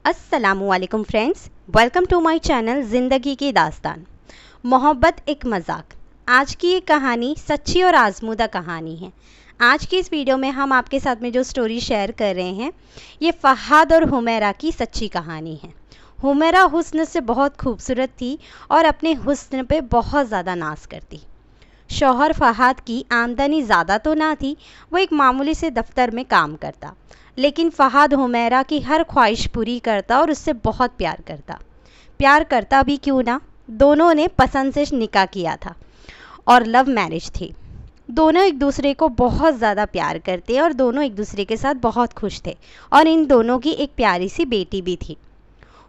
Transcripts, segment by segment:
अस्सलामुअलैकुम friends, welcome to my channel ज़िंदगी की दास्तान। मोहब्बत एक मजाक। आज की ये कहानी सच्ची और आजमूदा कहानी है। आज की इस वीडियो में हम आपके साथ में जो स्टोरी शेयर कर रहे हैं ये फ़हाद और हुमैरा की सच्ची कहानी है। हुमैरा हुस्न से बहुत खूबसूरत थी और अपने हुस्न पे बहुत ज़्यादा नाज करती। शौहर फ़हाद की आमदनी ज़्यादा तो ना थी, वो एक मामूली से दफ्तर में काम करता, लेकिन फ़हाद हुमैरा की हर ख्वाहिश पूरी करता और उससे बहुत प्यार करता। प्यार करता भी क्यों ना, दोनों ने पसंद से निकाह किया था और लव मैरिज थी। दोनों एक दूसरे को बहुत ज़्यादा प्यार करते और दोनों एक दूसरे के साथ बहुत खुश थे और इन दोनों की एक प्यारी सी बेटी भी थी।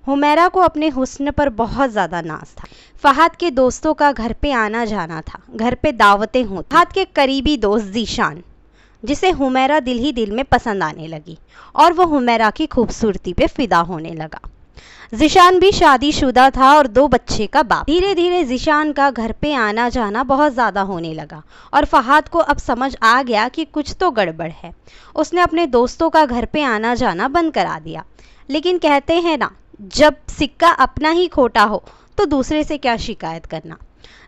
हुमैरा को अपने हुस्न पर बहुत ज़्यादा नाज था। फ़हाद के दोस्तों का घर पे आना जाना था, घर पे दावतें होती। फ़हाद के करीबी दोस्त ज़ीशान, जिसे हुमैरा दिल ही दिल में पसंद आने लगी और वो हुमैरा की खूबसूरती पे फिदा होने लगा। ज़ीशान भी शादीशुदा था और 2 बच्चे का बाप। धीरे धीरे ज़ीशान का घर पे आना जाना बहुत ज़्यादा होने लगा और फ़हाद को अब समझ आ गया कि कुछ तो गड़बड़ है। उसने अपने दोस्तों का घर पे आना जाना बंद करा दिया। लेकिन कहते हैं ना, जब सिक्का अपना ही खोटा हो तो दूसरे से क्या शिकायत करना।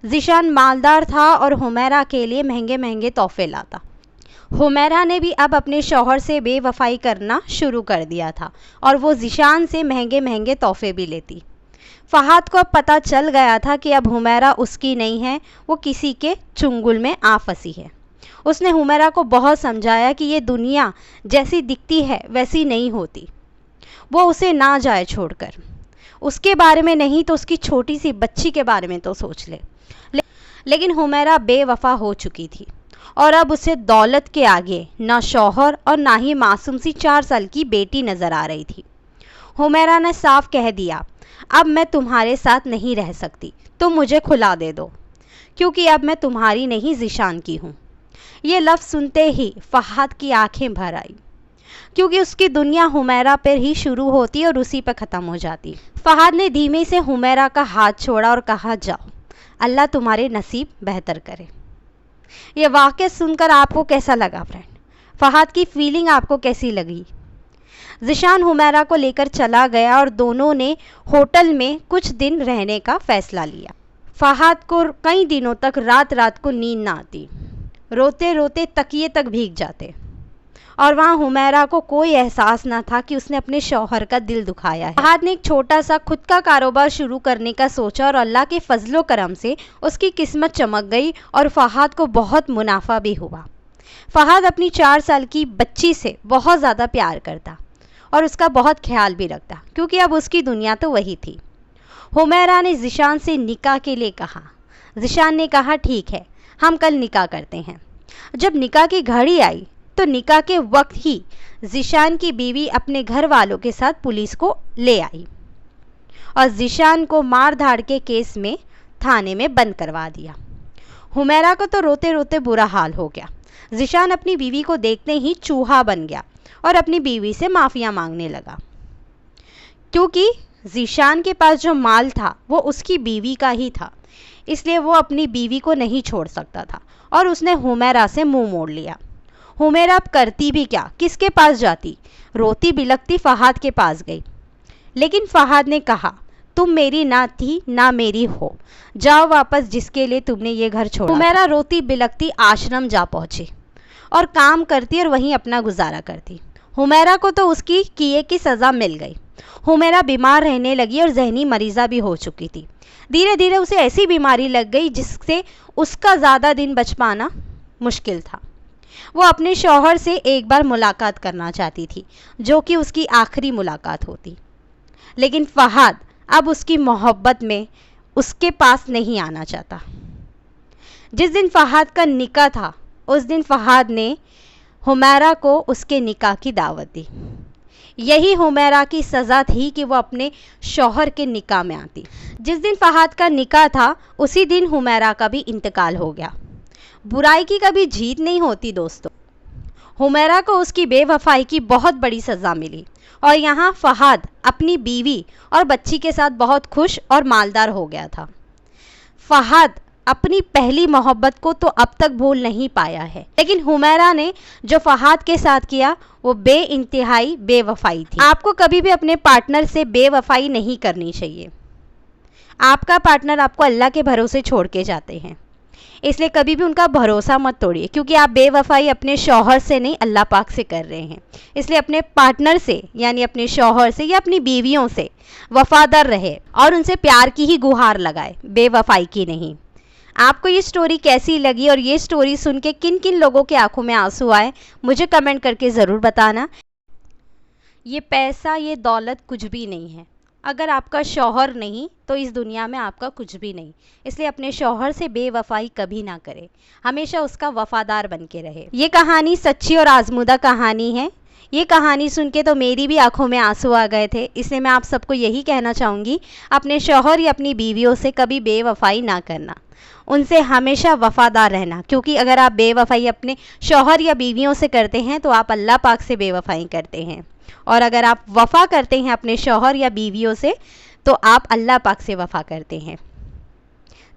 ज़ीशान मालदार था और हुमैरा के लिए महंगे महंगे तोहफे लाता। हुमैरा ने भी अब अपने शौहर से बेवफाई करना शुरू कर दिया था और वो ज़ीशान से महंगे महंगे तोहफे भी लेती। फ़हाद को अब पता चल गया था कि अब हुमैरा उसकी नहीं है, वो किसी के चुंगल में आ फंसी है। उसने हुमैरा को बहुत समझाया कि ये दुनिया जैसी दिखती है वैसी नहीं होती, वो उसे ना जाए छोड़कर। उसके बारे में नहीं तो उसकी छोटी सी बच्ची के बारे में तो सोच ले। लेकिन हुमैरा बेवफा हो चुकी थी और अब उसे दौलत के आगे ना शौहर और ना ही मासूम सी 4 साल की बेटी नज़र आ रही थी। हुमैरा ने साफ कह दिया, अब मैं तुम्हारे साथ नहीं रह सकती, तुम मुझे खुला दे दो, क्योंकि अब मैं तुम्हारी नहीं ज़ीशान की हूँ। ये लफ्ज़ सुनते ही फ़हाद की आंखें भर आई, क्योंकि उसकी दुनिया हुमैरा पर ही शुरू होती और उसी पर ख़त्म हो जाती। फ़हाद ने धीमे से हुमैरा का हाथ छोड़ा और कहा, जाओ, अल्लाह तुम्हारे नसीब बेहतर करे। ये वाक़या सुनकर आपको कैसा लगा फ्रेंड? फ़हाद की फीलिंग आपको कैसी लगी? ज़ीशान हुमैरा को लेकर चला गया और दोनों ने होटल में कुछ दिन रहने का फ़ैसला लिया। फ़हाद को कई दिनों तक रात रात को नींद ना आती, रोते रोते तकिए तक भीग जाते और वहाँ हुमैरा को कोई एहसास ना था कि उसने अपने शौहर का दिल दुखाया है। फ़हाद ने एक छोटा सा खुद का कारोबार शुरू करने का सोचा और अल्लाह के फजलो करम से उसकी किस्मत चमक गई और फ़हाद को बहुत मुनाफा भी हुआ। फ़हाद अपनी 4 साल की बच्ची से बहुत ज़्यादा प्यार करता और उसका बहुत ख्याल भी रखता, क्योंकि अब उसकी दुनिया तो वही थी। हुमैरा ने ज़ीशान से निकाह के लिए कहा। ज़ीशान ने कहा, ठीक है, हम कल निकाह करते हैं। जब निकाह की घड़ी आई तो निकाह के वक्त ही ज़ीशान की बीवी अपने घर वालों के साथ पुलिस को ले आई और ज़ीशान को मार धाड़ के केस में थाने में बंद करवा दिया। हुमैरा को तो रोते रोते बुरा हाल हो गया। ज़ीशान अपनी बीवी को देखते ही चूहा बन गया और अपनी बीवी से माफ़िया मांगने लगा, क्योंकि ज़ीशान के पास जो माल था वो उसकी बीवी का ही था, इसलिए वो अपनी बीवी को नहीं छोड़ सकता था और उसने हुमैरा से मुंह मोड़ लिया। हुमैरा अब करती भी क्या, किसके पास जाती? रोती बिलखती फ़हाद के पास गई, लेकिन फ़हाद ने कहा, तुम मेरी ना थी ना मेरी हो, जाओ वापस जिसके लिए तुमने ये घर छोड़ा। हुमैरा रोती बिलखती आश्रम जा पहुंची और काम करती और वहीं अपना गुजारा करती। हुमैरा को तो उसकी किए की सज़ा मिल गई। हुमैरा बीमार रहने लगी और जहनी मरीज़ा भी हो चुकी थी। धीरे धीरे उसे ऐसी बीमारी लग गई जिससे उसका ज़्यादा दिन बच पाना मुश्किल था। वो अपने शौहर से एक बार मुलाकात करना चाहती थी, जो कि उसकी आखिरी मुलाकात होती, लेकिन फ़हाद अब उसकी मोहब्बत में उसके पास नहीं आना चाहता। जिस दिन फ़हाद का निकाह था उस दिन फ़हाद ने हुमैरा को उसके निकाह की दावत दी। यही हुमैरा की सज़ा थी कि वो अपने शौहर के निकाह में आती। जिस दिन फ़हाद का निकाह था उसी दिन हुमैरा का भी इंतकाल हो गया। बुराई की कभी जीत नहीं होती दोस्तों। हुमैरा को उसकी बेवफाई की बहुत बड़ी सज़ा मिली और यहाँ फ़हाद अपनी बीवी और बच्ची के साथ बहुत खुश और मालदार हो गया था। फ़हाद अपनी पहली मोहब्बत को तो अब तक भूल नहीं पाया है, लेकिन हुमैरा ने जो फहाद के साथ किया वो बेइंतहाई बेवफाई थी। आपको कभी भी अपने पार्टनर से बेवफाई नहीं करनी चाहिए। आपका पार्टनर आपको अल्लाह के भरोसे छोड़ के जाते हैं, इसलिए कभी भी उनका भरोसा मत तोड़िए, क्योंकि आप बेवफाई अपने शौहर से नहीं अल्लाह पाक से कर रहे हैं। इसलिए अपने पार्टनर से यानी अपने शौहर से या अपनी बीवियों से वफादार रहे और उनसे प्यार की ही गुहार लगाए, बेवफाई की नहीं। आपको ये स्टोरी कैसी लगी और ये स्टोरी सुन के किन किन लोगों के आंखों में आंसू आए, मुझे कमेंट करके ज़रूर बताना। ये पैसा ये दौलत कुछ भी नहीं है। अगर आपका शौहर नहीं तो इस दुनिया में आपका कुछ भी नहीं। इसलिए अपने शौहर से बेवफाई कभी ना करे, हमेशा उसका वफादार बन के रहे। ये कहानी सच्ची और आजमूदा कहानी है। ये कहानी सुन के तो मेरी भी आंखों में आंसू आ गए थे। इसलिए मैं आप सबको यही कहना चाहूँगी, अपने शौहर या अपनी बीवियों से कभी बेवफाई ना करना, उनसे हमेशा वफादार रहना, क्योंकि अगर आप बेवफाई अपने शौहर या बीवियों से करते हैं तो आप अल्लाह पाक से बेवफाई करते हैं, और अगर आप वफ़ा करते हैं अपने शौहर या बीवियों से तो आप अल्लाह पाक से वफ़ा करते हैं।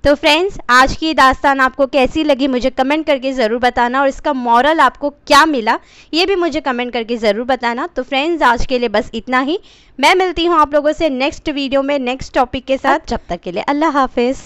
तो फ्रेंड्स, आज की दास्तान आपको कैसी लगी मुझे कमेंट करके ज़रूर बताना, और इसका मॉरल आपको क्या मिला ये भी मुझे कमेंट करके ज़रूर बताना। तो फ्रेंड्स, आज के लिए बस इतना ही। मैं मिलती हूँ आप लोगों से नेक्स्ट वीडियो में नेक्स्ट टॉपिक के साथ। जब तक के लिए अल्लाह हाफिज़।